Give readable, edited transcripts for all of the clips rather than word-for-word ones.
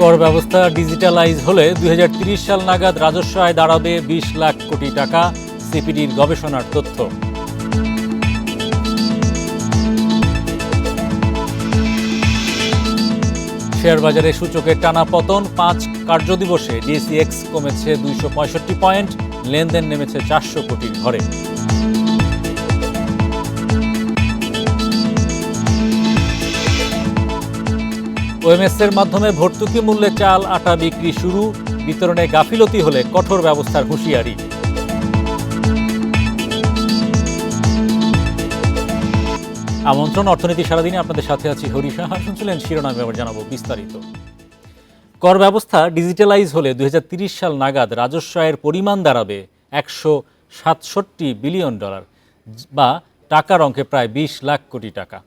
কর ব্যবস্থা ডিজিটালাইজ হলে 2030 সাল নাগাদ রাজস্ব আয় দাঁড়াবে 20 লাখ কোটি টাকা, সিপিডির গবেষণার তথ্য। শেয়ার বাজারে সূচকের টানা পতন, 5 কার্যদিবসে ডিএসইএক্স কমেছে 265 পয়েন্ট, লেনদেন নেমেছে 400 কোটির ঘরে। ওএমএস-এর মাধ্যমে ভর্তুকি মূল্যে চাল আটা বিক্রি শুরু, বিতরণে গাফিলতি হলে কঠোর ব্যবস্থার হুঁশিয়ারি। আমন্ত্রণ অর্থনীতি সারাদিনে আপনাদের সাথে আছি হরি সাহা। শুনছিলেন শিরোনাম, এবার জানাবো বিস্তারিত। কর ব্যবস্থা ডিজিটালাইজ হলে 2030 সাল নাগাদ রাজস্ব আয়ের পরিমাণ দাঁড়াবে $167 বিলিয়ন, বা টাকার অঙ্কে প্রায় 20 লাখ কোটি টাকা।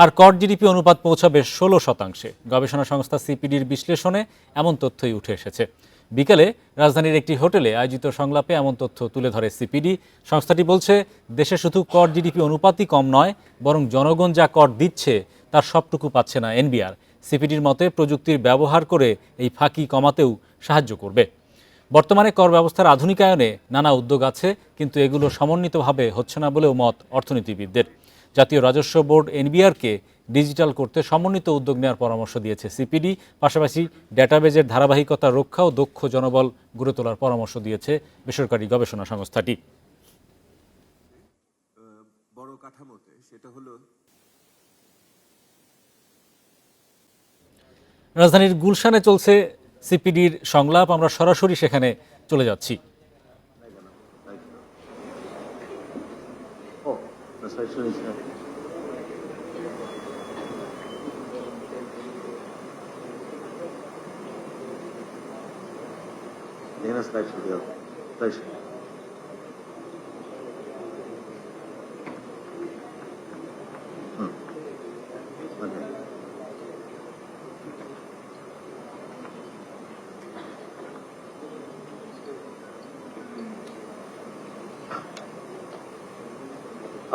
আর কর জিডিপি অনুপাত পৌঁছাবে 16%। গবেষণা সংস্থা সিপিডির বিশ্লেষণে এমন তথ্যই উঠে এসেছে। বিকেলে রাজধানীর একটি হোটেলে আয়োজিত সংলাপে এমন তথ্য তুলে ধরে সিপিডি। সংস্থাটি বলছে, দেশে শুধু কর জিডিপি অনুপাতই কম নয়, বরং জনগণ যা কর দিচ্ছে তার সবটুকু পাচ্ছে না এনবিআর। সিপিডির মতে প্রযুক্তির ব্যবহার করে এই ফাঁকি কমাতেও সাহায্য করবে। বর্তমানে কর ব্যবস্থার আধুনিকায়নে নানা উদ্যোগ আছে, কিন্তু এগুলো সমন্বিতভাবে হচ্ছে না বলেও মত অর্থনীতিবিদদের। জাতীয় রাজস্ব বোর্ড এনবিআরকে ডিজিটাল করতে সমন্বিত উদ্যোগ নেওয়ার পরামর্শ দিয়েছে সিপিডি। পাশাপাশি ডেটাবেজের ধারাবাহিকতা রক্ষা ও দক্ষ জনবল গড়ে তোলার পরামর্শ দিয়েছে বেসরকারি গবেষণা সংস্থাটি। বড় কাঠামোতে সেটা হলো রাজধানীর গুলশানে চলছে সিপিডির সংলাপ, আমরা সরাসরি সেখানে চলে যাচ্ছি।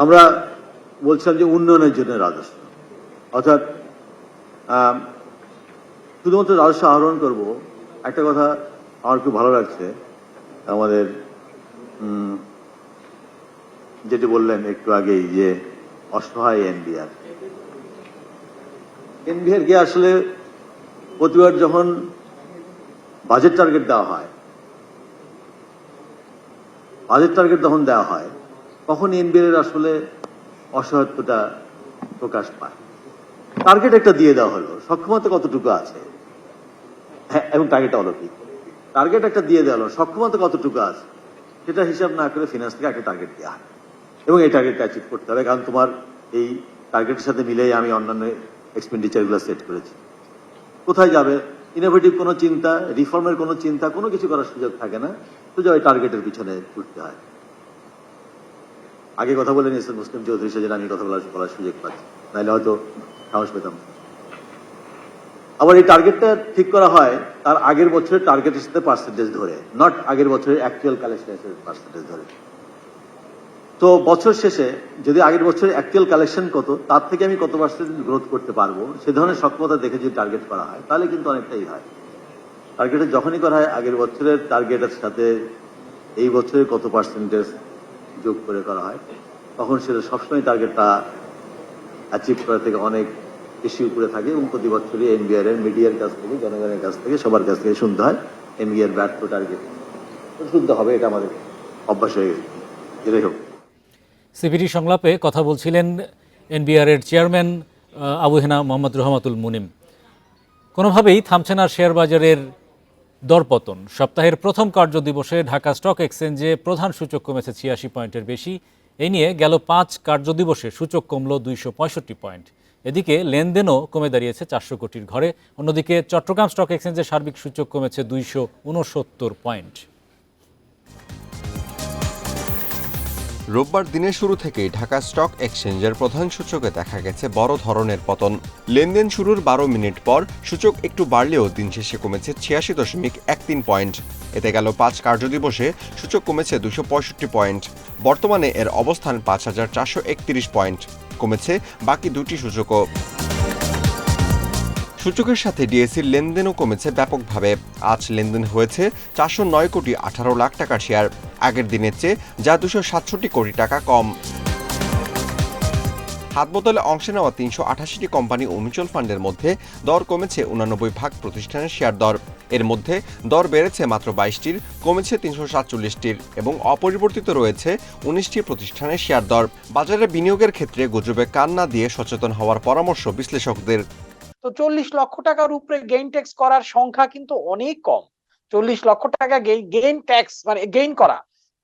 আমরা বলছিলাম যে উন্নয়নের জন্য রাজস্ব, অর্থাৎ শুধুমাত্র রাজস্ব আহরণ করব। একটা কথা আমার খুব ভালো লাগছে, আমাদের যেটি বললেন একটু আগেই, যে অসহায় এনবিআরকে আসলে প্রতিবার যখন বাজেট টার্গেট দেওয়া হয় তখন এনবিআর আসলে অসহায়ত্বটা প্রকাশ পায়। টার্গেট একটা দিয়ে দেওয়া হলো, সক্ষমতা কতটুকু আছে, হ্যাঁ, এবং টার্গেটটা অলৌকিক। টার্গেট একটা দিয়ে দেওয়া হলো, সক্ষমতা কতটুকু আছে সেটা হিসাব না করে ফিনান্স থেকে একটা টার্গেট দেওয়া হয়, এবং এই টার্গেটটা অ্যাচিভ করতে হবে। কারণ তোমার এই টার্গেটের সাথে মিলেই আমি অন্যান্য এক্সপেন্ডিচারগুলো সেট করেছি। কোথায় যাবে, ইনোভেটিভ কোনো চিন্তা, রিফর্মের কোনো চিন্তা, কোনো কিছু করার সুযোগ থাকে না, সোজা ওই টার্গেটের পিছনে ছুটতে হয়। আগে কথা বলে নিয়েছেন মুসলিম চৌধুরী, সেজন্য আমি কথা বলার সুযোগ পাচ্ছি, নাহলে হয়তো সাহস পেতাম। আবার এই টার্গেটটা ঠিক করা হয় তার আগের বছরের টার্গেটের সাথে পার্সেন্টেজ ধরে, নট আগের বছরের অ্যাকচুয়াল কালেকশনের সাথে পার্সেন্টেজ ধরে। তো বছর শেষে যদি আগের বছরের অ্যাকচুয়াল কালেকশন কত, তার থেকে আমি কত পার্সেন্ট গ্রোথ করতে পারবো, সে ধরনের সক্ষমতা দেখে যদি টার্গেট করা হয় তাহলে কিন্তু অনেকটাই হয়। টার্গেটে যখনই করা হয় আগের বছরের টার্গেটের সাথে এই বছরের কত পার্সেন্টেজ যোগ করে করা হয়, তখন সেটা সবসময় টার্গেটটা অ্যাচিভ করা থেকে অনেক বেশি উপরে থাকে। এবং প্রতি বছরই এনবিআর এর মিডিয়ার কাছ থেকে, জনগণের কাছ থেকে, সবার কাছ থেকে শুনতে হয় এনবিআর ব্যর্থ টার্গেট শুনতে হবে, এটা আমাদের অভ্যাস হয়ে গেছে। যেটাই হোক, সিপিডি সংলাপে কথা বলছিলেন এনবিআর এর চেয়ারম্যান আবু হেনা মোহাম্মদ রহমাতুল মুনিম। কোনোভাবেই থামছে না শেয়ার বাজারের দরপতন। সপ্তাহের প্রথম কার্যদিবসে ঢাকা স্টক এক্সচেঞ্জে প্রধান সূচক কমেছে 86 পয়েন্টের বেশি। এই নিয়ে গেল 5 কার্যদিবসে সূচক কমল 265 পয়েন্ট। এদিকে লেনদেনও কমে দাঁড়িয়েছে 400 কোটির ঘরে। অন্যদিকে চট্টগ্রাম স্টক এক্সচেঞ্জের সার্বিক সূচক কমেছে 269 পয়েন্ট। রোববার দিনের শুরু থেকেই ঢাকা স্টক এক্সচেঞ্জের প্রধান সূচকে দেখা গেছে বড় ধরনের পতন। লেনদেন শুরুর 12 মিনিট পর সূচক একটু বাড়লেও দিন শেষে কমেছে 86.13 পয়েন্ট। এতে গেল 5 কার্যদিবসে সূচক কমেছে 265 পয়েন্ট। বর্তমানে এর অবস্থান 5431 পয়েন্ট, কমেছে বাকি দুটি সূচকও। সূচকের সাথে ডিএসসির লেনদেনও কমেছে ব্যাপকভাবে। আজ লেনদেন হয়েছে 409 কোটি 18 লাখ টাকার শেয়ার, আগের দিনের চেয়ে যা 267 কোটি টাকা কম। হাতবোতলে অংশ নেওয়া 388টি কোম্পানি ও মিউচুয়াল ফান্ডের মধ্যে দর কমেছে 89 প্রতিষ্ঠানের শেয়ার দর। এর মধ্যে দর বেড়েছে মাত্র 22টির, কমেছে 347টির এবং অপরিবর্তিত রয়েছে 19টি প্রতিষ্ঠানের শেয়ার দর। বাজারে বিনিয়োগের ক্ষেত্রে গুজবে কান না দিয়ে সচেতন হওয়ার পরামর্শ বিশ্লেষকদের। তো 40 লক্ষ টাকার উপরে গেইন ট্যাক্স করার সংখ্যা কিন্তু অনেক কম। 40 লক্ষ টাকা গেইন ট্যাক্স মানে গেইন করা,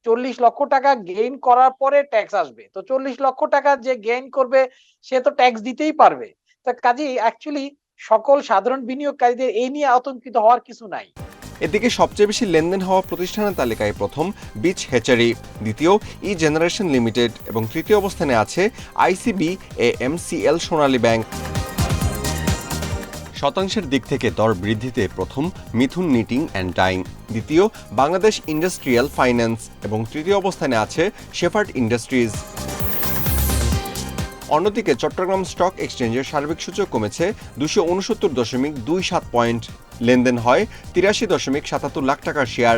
40 লক্ষ টাকা গেইন করার পরে ট্যাক্স আসবে। তো 40 লক্ষ টাকা যে গেইন করবে সে তো ট্যাক্স দিতেই পারবে। তো কাজেই অ্যাকচুয়ালি সকল সাধারণ বিনিয়োগকারীদের এই নিয়ে আতঙ্কিত হওয়ার কিছু নাই। এদিকে সবচেয়ে বেশি লেনদেন হওয়া প্রতিষ্ঠানের তালিকায় প্রথম বিচ হ্যাচারি, দ্বিতীয় ই জেনারেশন লিমিটেড এবং তৃতীয় অবস্থানে আছে আইসিবি এএমসিএল সোনালী ব্যাংক। শতাংশের দিক থেকে দর বৃদ্ধিতে প্রথম মিথুন নিটিং অ্যান্ড ডাইং, দ্বিতীয় বাংলাদেশ ইন্ডাস্ট্রিয়াল ফাইন্যান্স এবং তৃতীয় অবস্থানে আছে শেফার্ড ইন্ডাস্ট্রিজ। অন্যদিকে চট্টগ্রাম স্টক এক্সচেঞ্জের সার্বিক সূচক কমেছে 269.27 পয়েন্ট, লেনদেন হয় 83.77 লাখ টাকার share.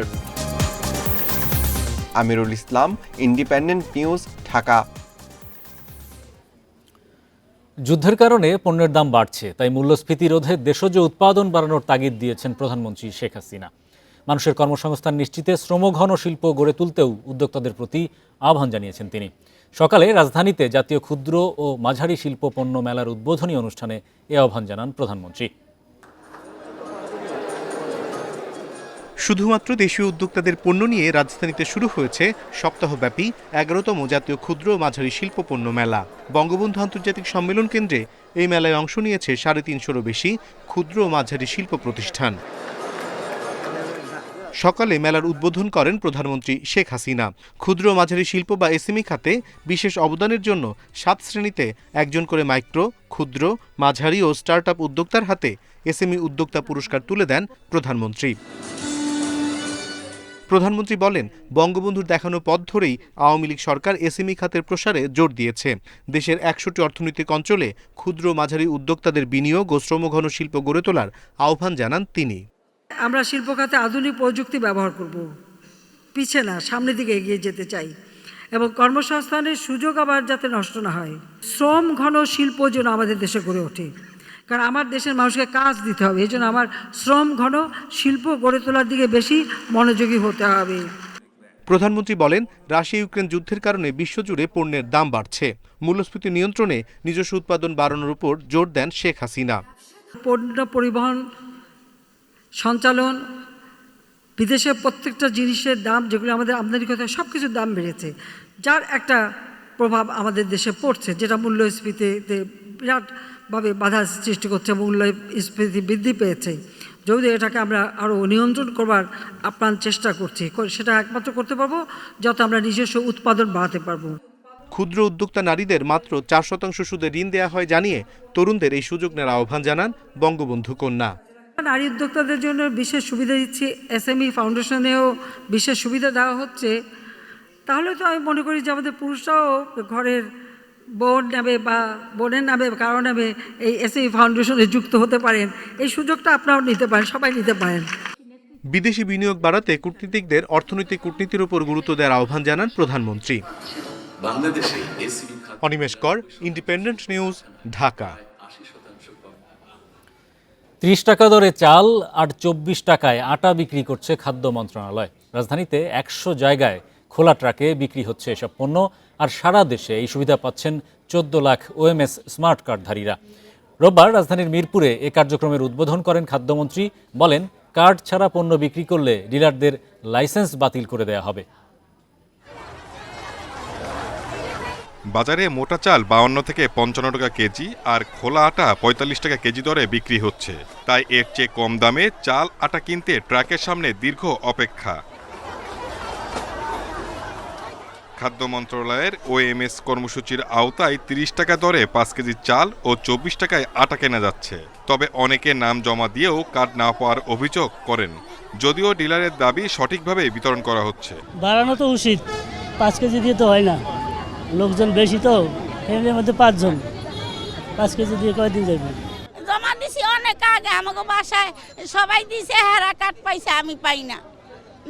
Amirul Islam, independent news, Dhaka. যুদ্ধের কারণে পণ্যের দাম বাড়ছে, তাই মূল্যস্ফীতি রোধে দেশজ উৎপাদন বাড়ানোর তাগিদ দিয়েছেন প্রধানমন্ত্রী শেখ হাসিনা। মানুষের কর্মসংস্থান নিশ্চিতে শ্রমঘন শিল্প গড়ে তুলতেও উদ্যোক্তাদের প্রতি আহ্বান জানিয়েছেন তিনি। সকালে রাজধানীতে জাতীয় ক্ষুদ্র ও মাঝারি শিল্প পণ্য মেলার উদ্বোধনী অনুষ্ঠানে এ আহ্বান জানান প্রধানমন্ত্রী। শুধুমাত্র দেশীয় উদ্যোক্তাদের পণ্য নিয়ে রাজধানীতে শুরু হয়েছে সপ্তাহব্যাপী 11তম জাতীয় ক্ষুদ্র ও মাঝারি শিল্প পণ্য মেলা। বঙ্গবন্ধু আন্তর্জাতিক সম্মেলন কেন্দ্রে এই মেলায় অংশ নিয়েছে 350-রও বেশি ক্ষুদ্র ও মাঝারি শিল্প প্রতিষ্ঠান। সকালে মেলার উদ্বোধন করেন প্রধানমন্ত্রী শেখ হাসিনা। ক্ষুদ্র ও মাঝারি শিল্প বা এসএমই খাতে বিশেষ অবদানের জন্য 7 শ্রেণীতে একজন করে মাইক্রো, ক্ষুদ্র, মাঝারি ও স্টার্টআপ উদ্যোক্তার হাতে এসএমই উদ্যোক্তা পুরস্কার তুলে দেন প্রধানমন্ত্রী। প্রধানমন্ত্রী বলেন, বঙ্গবন্ধুর দেখানো পথ ধরেই আওয়ামী লীগ সরকার এসএমই খাতের প্রসারে জোর দিয়েছে। দেশের 100টি অর্থনৈতিক অঞ্চলে ক্ষুদ্র মাঝারি উদ্যোক্তাদের বিনিয়োগ ও শ্রমঘন শিল্প গড়ে তোলার আহ্বান জানান তিনি। আমরা শিল্প খাতে আধুনিক প্রযুক্তি ব্যবহার করব, পিছিয়ে না, সামনের দিকে এগিয়ে যেতে চাই এবং কর্মসংস্থানের সুযোগ আবার যাতে নষ্ট না হয়। শ্রম ঘন শিল্প যেন আমাদের দেশে গড়ে ওঠে, কারণ আমার দেশের মানুষকে কাজ দিতে হবে। এই জন্য আমার শ্রম ঘন শিল্প গড়ে তোলার দিকে বেশি মনোযোগী হতে হবে। প্রধানমন্ত্রী বলেন, রাশিয়া ইউক্রেন যুদ্ধের কারণে বিশ্বজুড়ে পণ্যের দাম বাড়ছে। মূল্যস্ফীতি নিয়ন্ত্রণে নিজস্ব উৎপাদন বাড়ানোর উপর জোর দেন শেখ হাসিনা। পণ্য পরিবহন, সঞ্চালন, বিদেশে প্রত্যেকটা জিনিসের দাম, যেগুলো আমাদের আমদানি করতে হয়, সব কিছুর দাম বেড়েছে, যার একটা প্রভাব আমাদের দেশে পড়ছে, যেটা মূল্যস্ফীতিতে বিরাটভাবে বাধা সৃষ্টি করছে। মূল্যস্ফীতি বৃদ্ধি পেয়েছে। যদি এটাকে আমরা আরও নিয়ন্ত্রণ করবার আপ্রাণ চেষ্টা করছি, সেটা একমাত্র করতে পারবো যত আমরা নিজস্ব উৎপাদন বাড়াতে পারবো। ক্ষুদ্র উদ্যোক্তা নারীদের মাত্র 4% সুদে ঋণ দেওয়া হয় জানিয়ে তরুণদের এই সুযোগ নেওয়ার আহ্বান জানান বঙ্গবন্ধু কন্যা। নারী উদ্যোক্তাদের জন্য বিশেষ সুবিধা দিচ্ছি, এসএমই ফাউন্ডেশনেও বিশেষ সুবিধা দেওয়া হচ্ছে। তাহলে তো আমি মনে করি যে আমাদের পুরুষরাও ঘরের বোন নামে বা বোনের নামে কারো নামে এই এসএমই ফাউন্ডেশনে যুক্ত হতে পারেন। এই সুযোগটা আপনারাও নিতে পারেন, সবাই নিতে পারেন। বিদেশি বিনিয়োগ বাড়াতে কূটনীতিকদের অর্থনৈতিক কূটনীতির উপর গুরুত্ব দেওয়ার আহ্বান জানান প্রধানমন্ত্রী। অনিমেষ কর, ইন্ডিপেন্ডেন্ট নিউজ, ঢাকা। 30 টাকা দরে চাল আর 24 টাকায় আটা বিক্রি করছে খাদ্য মন্ত্রণালয়। রাজধানীতে 100 জায়গায় খোলা ট্রাকে বিক্রি হচ্ছে এসব পণ্য, আর সারা দেশে এই সুবিধা পাচ্ছেন 14 লাখ ওএমএস স্মার্ট কার্ডধারীরা। রোববার রাজধানীর মিরপুরে এ কার্যক্রমের উদ্বোধন করেন খাদ্যমন্ত্রী। বলেন, কার্ড ছাড়া পণ্য বিক্রি করলে ডিলারদের লাইসেন্স বাতিল করে দেওয়া হবে। বাজারে মোটা চাল 52 থেকে 55 টাকা কেজি আর খোলা আটা 45 টাকা কেজি দরে বিক্রি হচ্ছে। তাই এর চেয়ে কম দামে চাল আটা কিনতে ট্রাকের সামনে দীর্ঘ অপেক্ষা। খাদ্য মন্ত্রণালয়ের ওএমএস কর্মসূচির আওতায় 30 টাকা দরে 5 কেজি চাল ও 24 টাকায় আটা কেনা যাচ্ছে। তবে অনেকে নাম জমা দিয়েও কার্ড না পাওয়ার অভিযোগ করেন, যদিও ডিলারের দাবি সঠিকভাবে বিতরণ করা হচ্ছে। বাড়ানো তো উচিত, 5 কেজি দিয়ে তো হয় না, লোকজন বেশি তো, ফ্যামিলির মধ্যে 5 জন, 5 কেজি দিয়ে কয়দিন যাবে। জমা দিছি অনেক টাকা আগে আমাকে বাসায় সবাই দিছে, হেরা কাট পাইছে, আমি পাই না।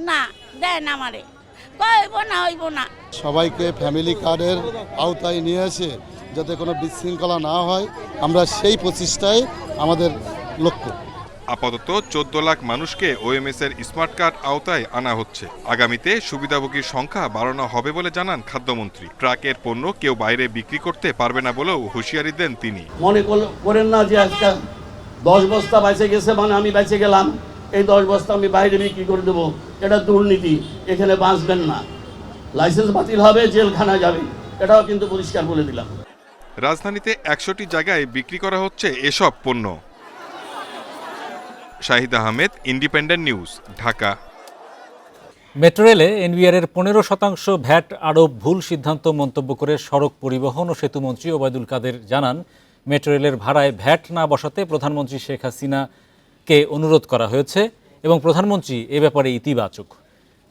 না দেন আমারে, হইব না হইব না। সবাইকে ফ্যামিলি কার্ডের আওতায় নিয়ে এসে যাতে কোনো বিশৃঙ্খলা না হয়, আমরা সেই প্রচেষ্টায় আমাদের লক্ষ্য। আপাতত 14 লাখ মানুষকে ওএমএস এর স্মার্ট কার্ড আওতায় আনা হচ্ছে। আগামীতে সুবিধাভোগীর সংখ্যা বাড়ানো হবে বলে জানান খাদ্যমন্ত্রী। ট্রাকের পণ্য কেউ বাইরে বিক্রি করতে পারবে না বলেও হুঁশিয়ারি দেন তিনি। মনে করেন না যে আজকে 10 বস্তা বেঁচে গেছে মানে আমি বেঁচে গেলাম, এই 10 বস্তা আমি বাইরে বিক্রি করে দেবো, এটা দুর্নীতি। এখানে বাঁচবেন না, লাইসেন্স বাতিল হবে, জেলখানা যাবে, এটাও কিন্তু পরিষ্কার বলে দিলাম। রাজধানীতে 100টি জায়গায় বিক্রি করা হচ্ছে এসব পণ্য। Shahid Ahmed, independent news, Dhaka. Metro রেলে এনবিআর এর 15% ভ্যাট আরোপ ভুল সিদ্ধান্ত মন্তব্য করে সড়ক পরিবহন ও সেতুমন্ত্রী ওবায়দুল কাদের জানান, মেট্রো রেলের ভাড়ায় ভ্যাট না বসাতে প্রধানমন্ত্রী শেখ হাসিনাকে অনুরোধ করা হয়েছে এবং প্রধানমন্ত্রী এ ব্যাপারে ইতিবাচক।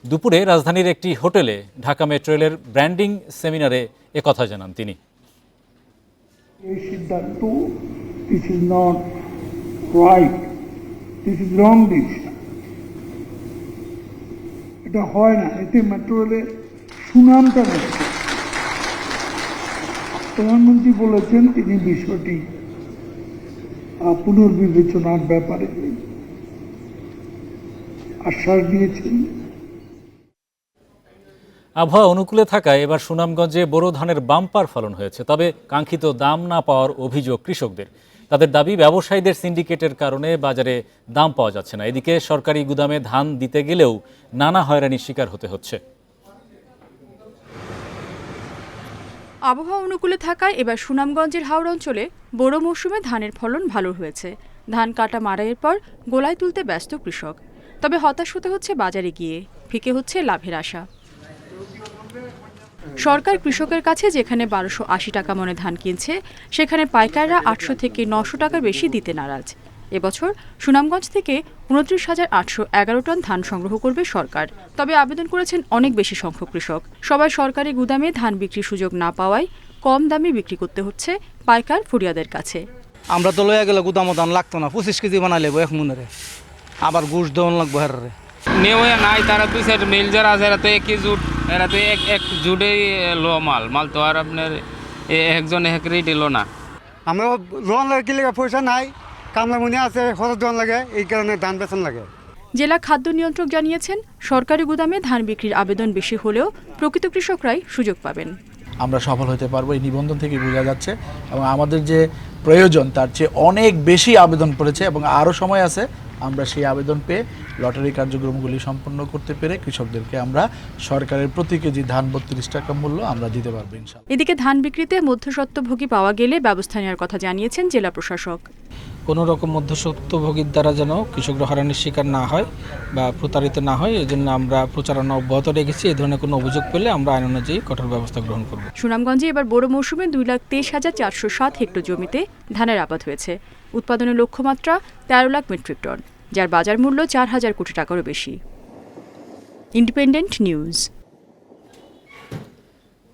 দুপুরে রাজধানীর একটি হোটেলে ঢাকা মেট্রো রেলের ব্র্যান্ডিং সেমিনারে একথা জানান তিনি। এই সিদ্ধান্ত, this is not right, this is wrong decision. এটা হয় না, এতে মেট্রো রেলের সুনামটা নষ্ট। প্রধানমন্ত্রী বলেছেন তিনি বিষয়টি পুনর্বিবেচনার ব্যাপারে আশ্বাস দিয়েছেন। আবহাওয়া অনুকূলে থাকায় এবার সুনামগঞ্জে বোরো ধানের বাম্পার ফলন হয়েছে, তবে কাঙ্ক্ষিত দাম না পাওয়ার অভিযোগ কৃষকদের। তাদের দাবি, ব্যবসায়ীদের সিন্ডিকেটের কারণে বাজারে দাম পাওয়া যাচ্ছে না। এদিকে সরকারি গুদামে ধান দিতে গেলেও নানা হয়রানির শিকার হতে হচ্ছে। আবহাওয়া অনুকূলে থাকায় এবার সুনামগঞ্জের হাওড় অঞ্চলে বোরো মৌসুমে ধানের ফলন ভালো হয়েছে। ধান কাটা মাড়াইয়ের পর গোলায় তুলতে ব্যস্ত কৃষক। তবে হতাশ হতে হচ্ছে বাজারে গিয়ে, ফিকে হচ্ছে লাভের আশা। সরকার কৃষকের কাছে যেখানে 1280 টাকা মনে ধান কিনছে, সেখানে পাইকাররা 800 থেকে 900 টাকার বেশি দিতে নারাজ। এবছর সুনামগঞ্জ থেকে 29,811 টন ধান সংগ্রহ করবে সরকার। তবে আবেদন করেছেন অনেক বেশি সংখ্যক কৃষক। সবাই সরকারি গুদামে ধান বিক্রির সুযোগ না পাওয়ায় কম দামে বিক্রি করতে হচ্ছে পাইকার ফুরিয়াদের কাছে। আমরা তো লইয়া গেলে গুদামও ধান লাগতো না, 25 কেজি বানাই লেবো এক মনে, আবার ঘুষ দেওয়ান লাগবো হারে নেওয়া নাই। তারা 2 মিল যারা আছে এরা তো একই জুট, এরা তো এক জুটেই লো মাল তো আর আপনার একজন এক রেটে লো না। আমরা লোন লাগে কি লাগে, পয়সা নাই, কামলা মনে আছে, খরচ দেওয়ান লাগে, এই কারণে ধান বেচন লাগে। জেলা খাদ্য নিয়ন্ত্রক জানিয়েছেন, সরকারি গুদামে ধান বিক্রির আবেদন বেশি হলেও প্রকৃত কৃষকরাই সুযোগ পাবেন। আমরা সফল হতে পারবো, এই নিবন্ধন থেকে বোঝা যাচ্ছে। এবং আমাদের যে প্রয়োজন তার চেয়ে অনেক বেশি আবেদন পড়েছে এবং আরও সময় আছে। আমরা সেই আবেদন পেয়ে লটারি কার্যক্রমগুলি সম্পন্ন করতে পেরে কৃষকদেরকে আমরা সরকারের প্রতি কেজি ধান 32 টাকা মূল্য আমরা দিতে পারবো ইনশাআল্লাহ। এদিকে ধান বিক্রিতে মধ্যস্বত্বভোগী পাওয়া গেলে ব্যবস্থা নেওয়ার কথা জানিয়েছেন জেলা প্রশাসক। কোনো রকম মধ্যস্বত্বভোগীর দ্বারা যেন কৃষকরা হয়রানির শিকার না হয় বা প্রতারিত না হয়, এই জন্য আমরা প্রচারণা অব্যাহত রেখেছি। এই ধরনের কোনো অভিযোগ পেলে আমরা আইন অনুযায়ী কঠোর ব্যবস্থা গ্রহণ করব। সুনামগঞ্জে এবার বোরো মৌসুমে 2,23,407 হেক্টর জমিতে ধানের আবাদ হয়েছে। উৎপাদনের লক্ষ্যমাত্রা 13 লাখ মেট্রিক টন, যার বাজার মূল্য 4,000 কোটি টাকারও বেশি। Independent news.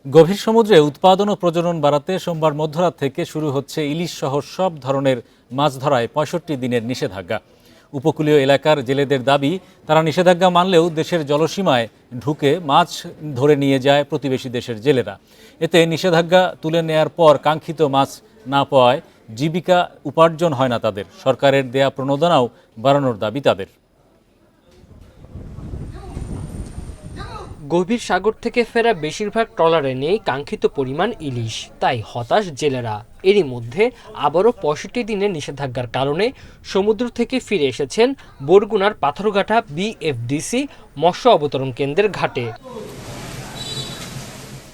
গভীর সমুদ্রে উৎপাদন ও প্রজনন বাড়াতে সোমবার মধ্যরাত থেকে শুরু হচ্ছে ইলিশ সহ সব ধরনের মাছ ধরায় 65 দিনের নিষেধাজ্ঞা। উপকূলীয় এলাকার জেলেদের দাবি, তারা নিষেধাজ্ঞা মানলেও দেশের জলসীমায় ঢুকে মাছ ধরে নিয়ে যায় প্রতিবেশী দেশের জেলেরা। এতে নিষেধাজ্ঞা তুলে নেয়ার পর কাঙ্ক্ষিত মাছ না পাওয়ায় জীবিকা উপার্জন হয় না তাদের। সরকারের দেয়া প্রণোদনাও বাড়ানোর দাবি তাদের। গভীর সাগর থেকে ফেরা বেশিরভাগ ট্রলারে নেই কাঙ্ক্ষিত পরিমাণ ইলিশ, তাই হতাশ জেলেরা। এরই মধ্যে আবারও 65 দিনের নিষেধাজ্ঞার কারণে সমুদ্র থেকে ফিরে এসেছেন বরগুনার পাথরঘাটা বিএফডিসি মৎস্য অবতরণ কেন্দ্রের ঘাটে।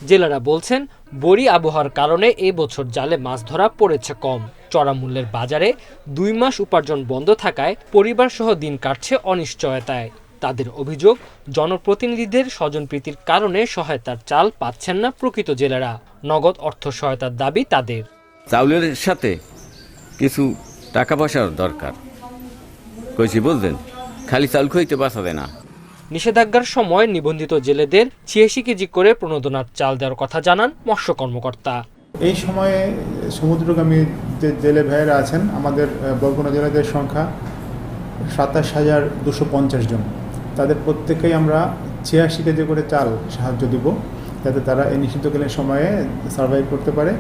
জেলেরা বলছেন, বড়ি আবহাওয়ার কারণে এবছর জালে মাছ ধরা পড়েছে কম। চড়া মূল্যের বাজারে 2 মাস উপার্জন বন্ধ থাকায় পরিবার সহ দিন কাটছে অনিশ্চয়তায়। তাদের অভিযোগ, জনপ্রতিনিধিদের স্বজনপ্রীতির কারণে সহায়তার চাল পাচ্ছেন না প্রকৃত জেলেরা। নগদ অর্থ সহায়তার দাবি তাদের। চাউলের সাথে কিছু টাকা পয়সার দরকার, কইছি বুঝলেন, খালি চাউল খাইতে পারছে না। নিষেধাজ্ঞার সময় নিবন্ধিত জেলেদের 86 কেজি করে প্রণোদনার চাল দেওয়ার কথা জানান মৎস্য কর্মকর্তা। এই সময়ে সমুদ্রগামী যে জেলে ভাইয়েরা আছেন আমাদের বরগুনা জেলেদের সংখ্যা 27,250 জন। তাদের প্রত্যেকেই আমরা 86 কেজি করে চাল সাহায্য দিব, যাতে তারা এই নিষিদ্ধকালীন সময়ে সার্ভাইভ করতে পারে।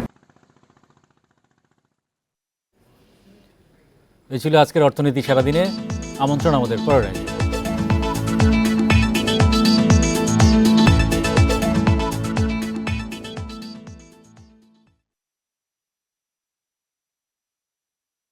এই ছিল আজকের অর্থনীতি সারাদিনে। আমন্ত্রণ আমাদের পরের